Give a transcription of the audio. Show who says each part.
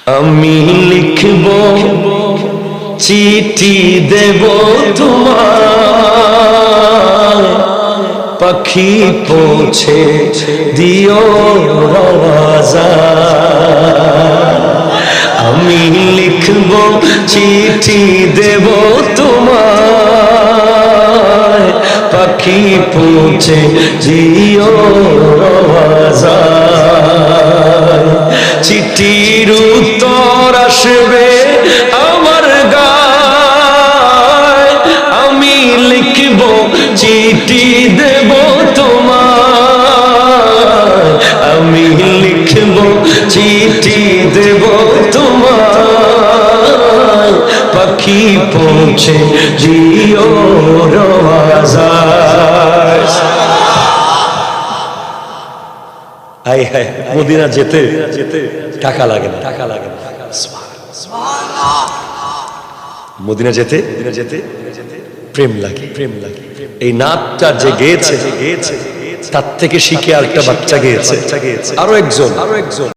Speaker 1: আমি লিখব চিঠি দেব তোমার, পাখি পৌঁছে দিও রওয়াজায়। আমি লিখব চিঠি দেব তোমার, পাখি পৌঁছে দিও রওয়াজায়। চিঠির উত্তর আসবে আমার গায়, আমি লিখব চিঠি দেব তোমার, আমি লিখব চিঠি দেব তোমার, পাখি পৌঁছে দিও রওয়াজায়। আয় হায়, মদিনা যেতে টাকা লাগে না, টাকা লাগে না। মদিনা যেতে প্রেম লাগে, প্রেম লাগে। এই নাচটা যে গেয়েছে তার থেকে শিখে আরেকটা বাচ্চা গেয়েছে, আরো একজন